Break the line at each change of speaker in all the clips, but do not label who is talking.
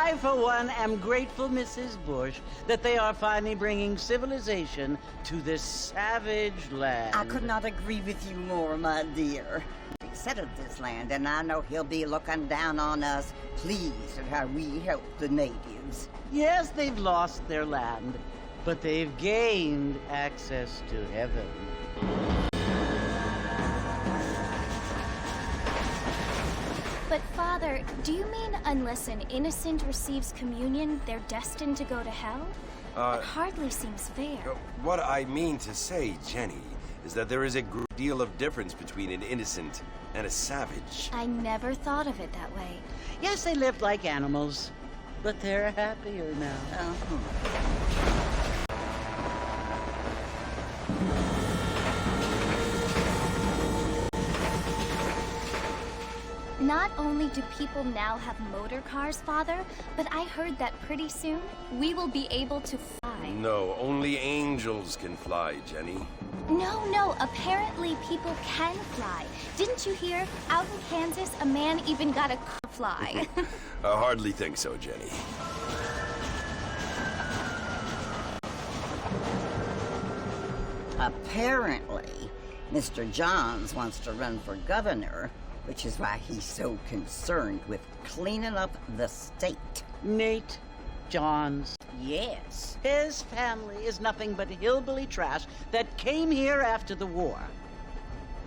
I, for one, am grateful, Mrs. Bush, that they are finally bringing civilization to this savage land.
I could not agree with you more, my dear. We settled this land, and I know he'll be looking down on us, pleased at how we help the natives.
Yes, they've lost their land, but they've gained access to heaven.
But, Father, do you mean unless an innocent receives communion, they're destined to go to hell? That hardly seems fair.
What I mean to say, Jenny, is that there is a great deal of difference between an innocent and a savage.
I never thought of it that way.
Yes, they lived like animals, but they're happier now.
Not only do people now have motor cars, Father, but I heard that pretty soon we will be able to fly.
No, only angels can fly, Jenny.
No, apparently people can fly. Didn't you hear? Out in Kansas, a man even got a car fly.
I hardly think so, Jenny.
Apparently, Mr. Johns wants to run for governor, which is why he's so concerned with cleaning up the state.
Nate Johns.
Yes.
His family is nothing but hillbilly trash that came here after the war.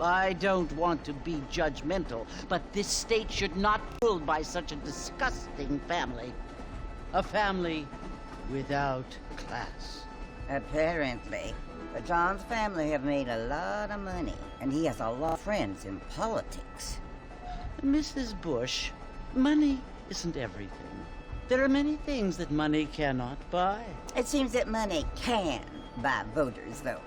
I don't want to be judgmental, but this state should not be ruled by such a disgusting family. A family without class.
Apparently. The Johns family have made a lot of money, and he has a lot of friends in politics.
Mrs. Bush, money isn't everything. There are many things that money cannot buy.
It seems that money can buy voters, though.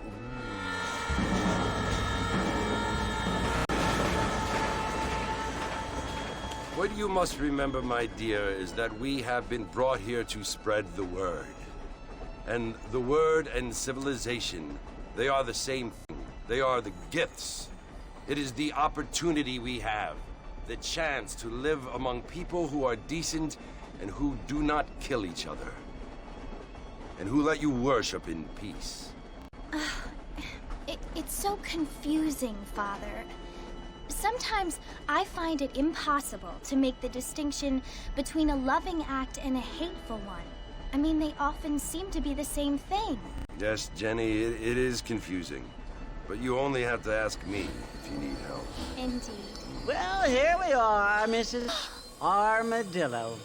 What you must remember, my dear, is that we have been brought here to spread the word. And the word and civilization, they are the same thing. They are the gifts. It is the opportunity we have, the chance to live among people who are decent and who do not kill each other, and who let you worship in peace.
It's so confusing, Father. Sometimes I find it impossible to make the distinction between a loving act and a hateful one. I mean, they often seem to be the same thing.
Yes, Jenny, it is confusing. But you only have to ask me if you need help.
Indeed.
Well, here we are, Mrs. Armadillo.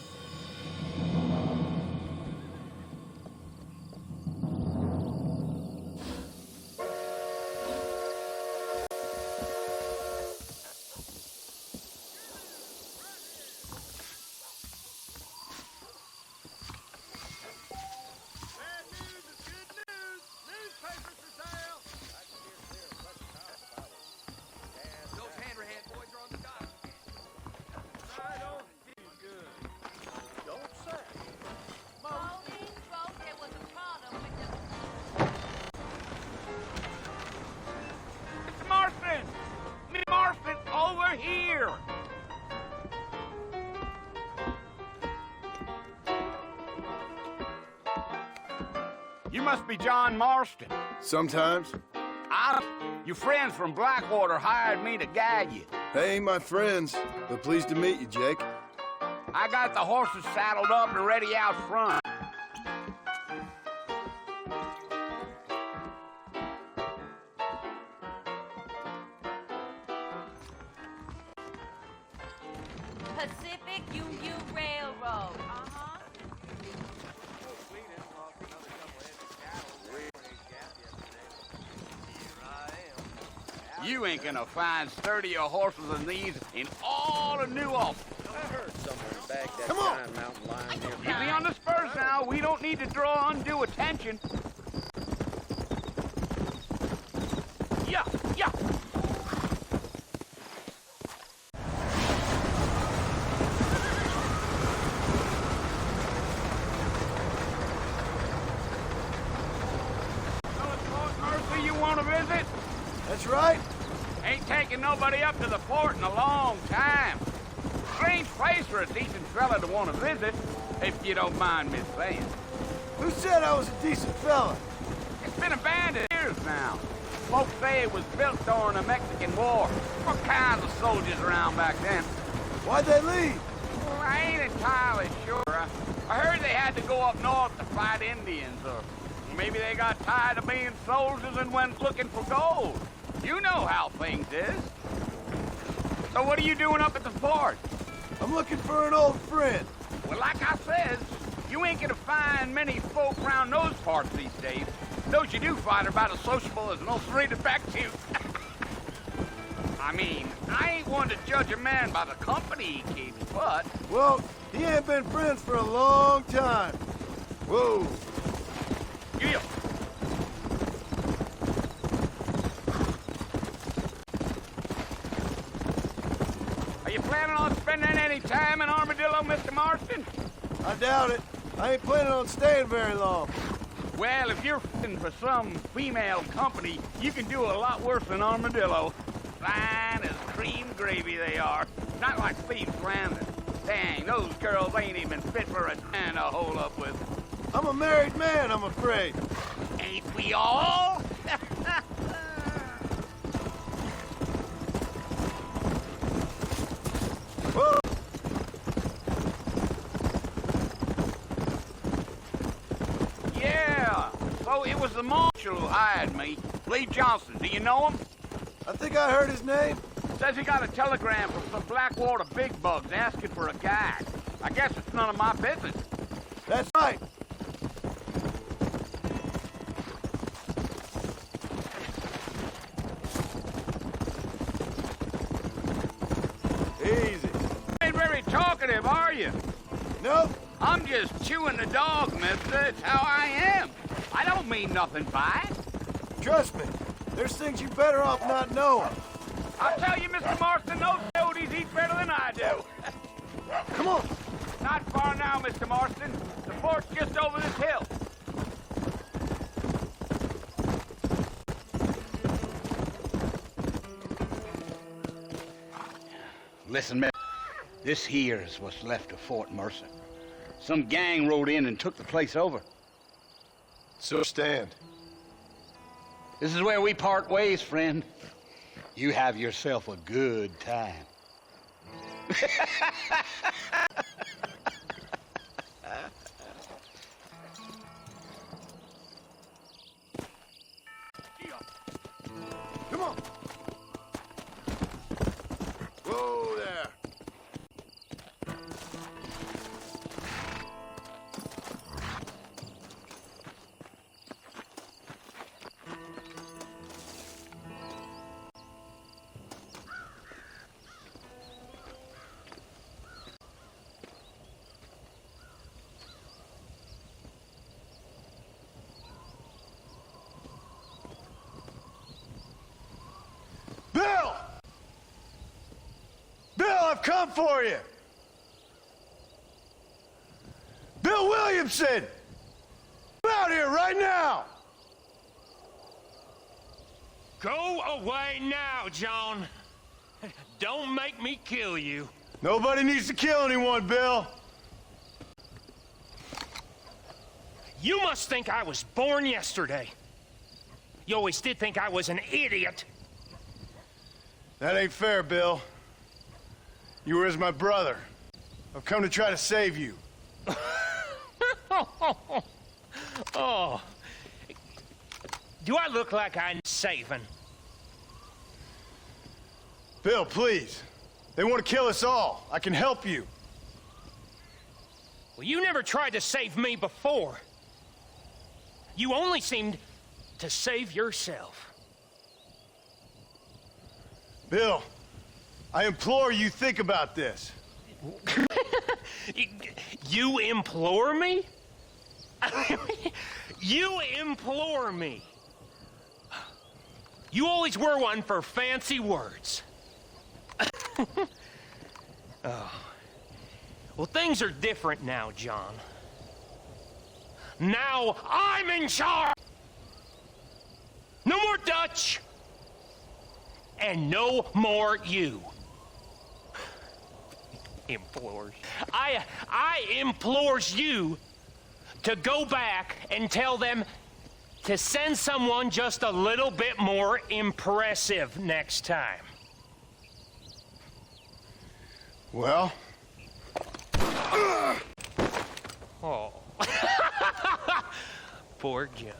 You must be John Marston.
Sometimes.
Your friends from Blackwater hired me to guide you.
They ain't my friends, but pleased to meet you, Jake.
I got the horses saddled up and ready out front.
Pacific UU Railroad.
You ain't gonna find sturdier horses than these in all of New Ulster.
I heard someone bagged that
Come on.
giant mountain lion near
Keep me on the spurs now. We don't need to draw undue attention. Yeah. Mercy, you want to visit?
That's right.
Ain't taking nobody up to the fort in a long time. strange place for a decent fella to want to visit, if you don't mind me saying.
Who said I was a decent fella?
It's been abandoned years now. Folks say it was built during the Mexican War. All kinds of soldiers around back then.
Why'd they leave?
Well, I ain't entirely sure. I heard they had to go up north to fight Indians, or maybe they got tired of being soldiers and went looking for gold. You know how things is. So what are you doing up at the fort?
I'm looking for an old friend.
Well, like I says, you ain't gonna find many folk around those parts these days. Those you do find are about as sociable as an old three to back to. I mean, I ain't one to judge a man by the company he keeps, but...
Well, he ain't been friends for a long time. Whoa.
Yeah. Are you planning on spending any time in Armadillo, Mr. Marston?
I doubt it. I ain't planning on staying very long.
Well, if you're f***ing for some female company, you can do a lot worse than Armadillo. Fine as cream gravy they are. Not like Steve's Landing. Dang, those girls ain't even fit for a man to hold up with.
I'm a married man, I'm afraid.
Ain't we all?
Whoa.
Yeah. So it was the marshal who hired me. Lee Johnson. Do you know him?
I think I heard his name.
Says he got a telegram from some Blackwater big bugs asking for a guide. I guess it's none of my business.
That's right. Easy.
Ain't very talkative, are you?
Nope.
I'm just chewing the dog, mister. It's how I am. I don't mean nothing by it.
Trust me. There's things you better off not knowing.
I'll tell you, Mr. Marston, those toadies eat better than I do.
Come on.
Not far now, Mr. Marston. The fort's just over this hill. Listen, mister. This here is what's left of Fort Mercer. Some gang rode in and took the place over.
So stand.
This is where we part ways, friend. You have yourself a good time.
Come on. Whoa there. Bill! Bill, I've come for you! Bill Williamson! Come out here right now!
Go away now, John. Don't make me kill you.
Nobody needs to kill anyone, Bill.
You must think I was born yesterday. You always did think I was an idiot.
That ain't fair, Bill. You were as my brother. I've come to try to save you.
Oh. Do I look like I'm saving?
Bill, please. They want to kill us all. I can help you.
Well, you never tried to save me before. You only seemed to save yourself.
Bill, I implore you think about this.
You implore me? You implore me. You always were one for fancy words. Oh. Well, things are different now, John. Now I'm in charge. No more Dutch. And no more you. Implores. I implores you to go back and tell them to send someone just a little bit more impressive next time.
Well?
Oh. Poor John.